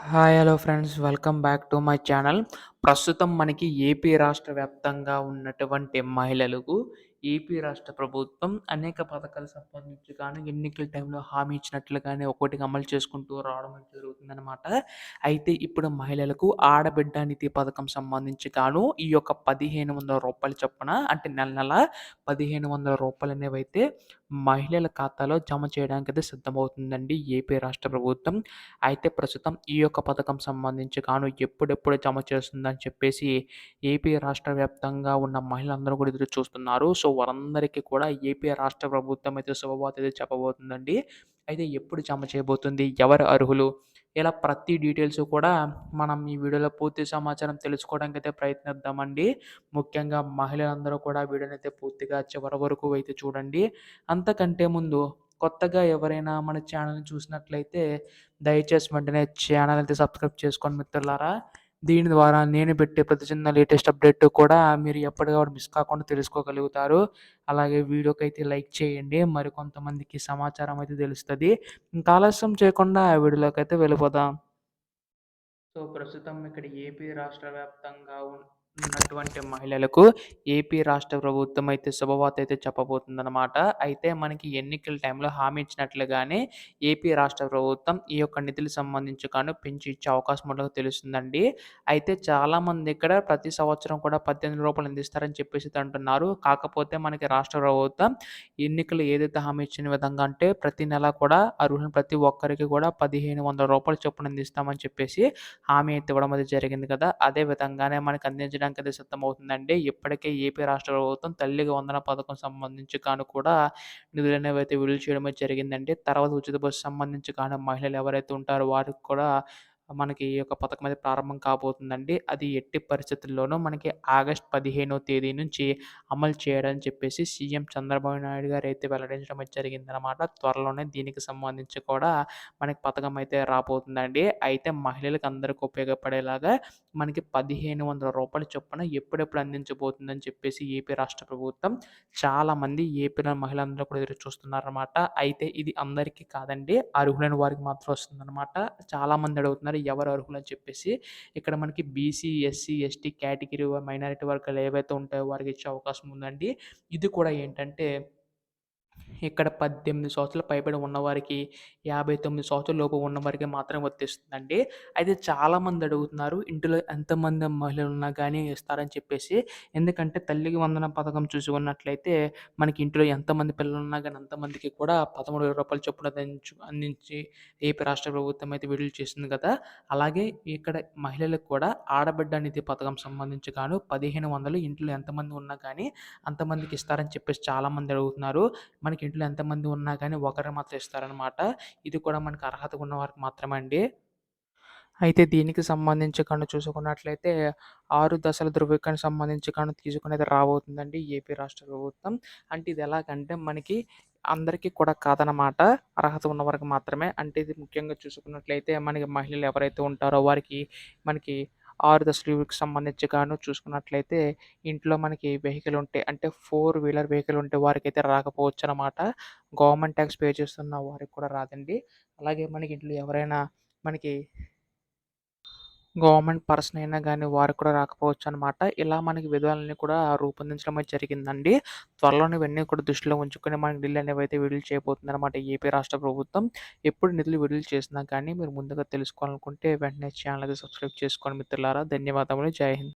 Hi hello friends welcome back to my channel. ప్రస్తుతం మనకి AP రాష్ట్ర వ్యాప్తంగా ఉన్నటువంటి మహిళలకు ఏపీ రాష్ట్ర ప్రభుత్వం అనేక పథకాలు సంబంధించి కానీ ఎన్నికల టైంలో హామీ ఇచ్చినట్లుగానే ఒక్కోటిగా అమలు చేసుకుంటూ రావడం అనేది జరుగుతుందనమాట. అయితే ఇప్పుడు మహిళలకు ఆడబిడ్డ నిధి పథకం సంబంధించి గాను ఈ యొక్క రూ. 1500 చొప్పున అంటే నెల నెల రూ. 1500 అనేవైతే మహిళల ఖాతాలో జమ చేయడానికైతే సిద్ధమవుతుందండి ఏపీ రాష్ట్ర ప్రభుత్వం. అయితే ప్రస్తుతం ఈ యొక్క పథకం సంబంధించి గాను ఎప్పుడెప్పుడు జమ చేస్తుందని చెప్పేసి ఏపీ రాష్ట్ర వ్యాప్తంగా ఉన్న మహిళలందరూ కూడా ఎదురు చూస్తున్నారు. సో, వారందరికీ కూడా ఏపీ రాష్ట్ర ప్రభుత్వం అయితే శుభవార్త అయితే చెప్పబోతుందండి. అయితే ఎప్పుడు జమ చేయబోతుంది? ఎవరు అర్హులు? ఇలా ప్రతి డీటెయిల్స్ కూడా మనం ఈ వీడియోలో పూర్తి సమాచారం తెలుసుకోవడానికైతే ప్రయత్నిద్దామండి. ముఖ్యంగా మహిళలందరూ కూడా వీడియోనైతే పూర్తిగా చివరి వరకు అయితే చూడండి. అంతకంటే ముందు కొత్తగా ఎవరైనా మన ఛానల్‌ని చూసినట్లయితే దయచేసి వెంటనే ఛానల్ అయితే సబ్స్క్రైబ్ చేసుకోండి మిత్రులారా. దీని ద్వారా నేను పెట్టే ప్రతి చిన్న లేటెస్ట్ అప్డేట్ కూడా మీరు ఎప్పటికప్పుడు మిస్ కాకుండా తెలుసుకోగలుగుతారు. అలాగే వీడియోకైతే లైక్ చేయండి. మరికొంతమందికి సమాచారం అయితే తెలుస్తది. ఇంకా ఆలస్యం చేయకుండా వీడియోలోకైతే వెళ్ళిపోదాం. సో, ప్రస్తుతం ఇక్కడ ఏపీ రాష్ట్ర వ్యాప్తంగా ఉన్నటువంటి మహిళలకు ఏపీ రాష్ట్ర ప్రభుత్వం అయితే శుభవార్త అయితే చెప్పబోతుందనమాట. అయితే మనకి ఎన్నికల టైంలో హామీ ఇచ్చినట్లుగానే ఏపీ రాష్ట్ర ప్రభుత్వం ఈ యొక్క నిధులకు సంబంధించి గాను పెంచి ఇచ్చే అవకాశం ఉన్నట్టు తెలుస్తుందండి. అయితే చాలామంది ఇక్కడ ప్రతి సంవత్సరం కూడా రూ. 18 అందిస్తారని చెప్పేసి అంటున్నారు. కాకపోతే మనకి రాష్ట్ర ప్రభుత్వం ఎన్నికలు ఏదైతే హామీ ఇచ్చిన విధంగా అంటే ప్రతి నెల కూడా అర్హులైన ప్రతి ఒక్కరికి కూడా రూ. 1500 చొప్పున అందిస్తామని చెప్పేసి హామీ అయితే ఇవ్వడం అయితే జరిగింది కదా! అదే విధంగానే మనకు అందించడానికైతే సిద్ధమవుతుందండి. ఇప్పటికే ఏపీ రాష్ట్ర ప్రభుత్వం తల్లికి వందన పథకం సంబంధించి గాను కూడా నిధులనేవైతే విడుదల చేయడం అయితే జరిగిందండి. తర్వాత ఉచిత బస్సు సంబంధించి గాను మహిళలు ఎవరైతే ఉంటారో వారికి కూడా మనకి ఈ యొక్క పథకం అయితే ప్రారంభం కాబోతుందండి. అది ఎట్టి పరిస్థితుల్లోనూ మనకి ఆగస్ట్ 15వ తేదీ నుంచి అమలు చేయడని చెప్పేసి సీఎం చంద్రబాబు నాయుడు గారైతే వెల్లడించడం అయితే జరిగిందనమాట. త్వరలోనే దీనికి సంబంధించి కూడా మనకి పథకం అయితే రాబోతుందండి. అయితే మహిళలకు అందరికి ఉపయోగపడేలాగా మనకి రూ. 1500 చొప్పున ఎప్పుడెప్పుడు అందించబోతుందని చెప్పేసి ఏపీ రాష్ట్ర ప్రభుత్వం చాలామంది ఏపీలో మహిళలందరూ కూడా ఎదురు చూస్తున్నారనమాట. అయితే ఇది అందరికీ కాదండి. అర్హులైన వారికి మాత్రం వస్తుందనమాట. చాలామంది అడుగుతున్నారు ఎవరు అర్హులని చెప్పేసి. ఇక్కడ మనకి BC, SC, ST category minority వర్గాలు ఏవైతే ఉంటాయో వారికి ఇచ్చే అవకాశం ఉందండి. ఇది కూడా ఏంటంటే ఇక్కడ 18 సంవత్సరాలు పైబడి ఉన్నవారికి, 59 సంవత్సరాల లోపు ఉన్నవారికి మాత్రమే వర్తిస్తుందండి. అయితే చాలామంది అడుగుతున్నారు ఇంటిలో ఎంతమంది మహిళలున్నా గానీ ఇస్తారని చెప్పేసి. ఎందుకంటే తల్లికి వందనం పథకం చూసుకున్నట్లయితే మనకి ఇంట్లో ఎంతమంది పిల్లలున్నా గానీ అంతమందికి కూడా రూ. 13,000 చొప్పున అందించి ఏపీ రాష్ట్ర ప్రభుత్వం అయితే విడుదల చేసింది కదా! అలాగే ఇక్కడ మహిళలకు కూడా ఆడబిడ్డ నిధి పథకం సంబంధించి గాను 1500 ఇంట్లో ఎంతమంది ఉన్నా కానీ అంతమందికి ఇస్తారని చెప్పేసి చాలామంది అడుగుతున్నారు. మనకి ఇంట్లో ఎంతమంది ఉన్నా గానీ ఒకరికి మాత్రం ఇస్తారనమాట. ఇది కూడా మనకు అర్హత ఉన్న వారికి మాత్రమే అండి. అయితే దీనికి సంబంధించి కను చూసుకున్నట్లయితే 6 దశల ధృవీకరణకు సంబంధించి కను తీసుకునేది రాబోతుందండి ఏపీ రాష్ట్ర ప్రభుత్వం. అంటే ఇది ఎలాగంటే మనకి అందరికీ కూడా కాదనమాట. అర్హత ఉన్నవారికి మాత్రమే. అంటే ఇది ముఖ్యంగా చూసుకున్నట్లయితే మనకి మహిళలు ఎవరైతే ఉంటారో వారికి మనకి 6 దశలకు సంబంధించి గాను చూసుకున్నట్లయితే ఇంట్లో మనకి వెహికల్ ఉంటే అంటే 4 వీలర్ వెహికల్ ఉంటే వారికైతే రాకపోవచ్చనమాట. గవర్నమెంట్ టాక్స్ పే చేస్తున్న వారికి కూడా రాదండి. అలాగే మనకి ఇంట్లో ఎవరైనా మనకి గవర్నమెంట్ పర్సన్ అయినా గానీ వారికి కూడా రాకపోవచ్చనమాట. ఇలా మనకి విధానాలన్నీ కూడా రూపొందించడం అయితే జరిగిందండి. త్వరలోనే ఇవన్నీ కూడా దృష్టిలో ఉంచుకొని మనకి నిధులనేవైతే విడుదల చేయబోతుందనమాట ఏపీ రాష్ట్ర ప్రభుత్వం. ఎప్పుడు నిధులు విడుదల చేసినా కానీ మీరు ముందుగా తెలుసుకోవాలనుకుంటే వెంటనే ఛానల్ అయితే సబ్స్క్రైబ్ చేసుకోండి మిత్రులారా. ధన్యవాదములు. జై హింద్.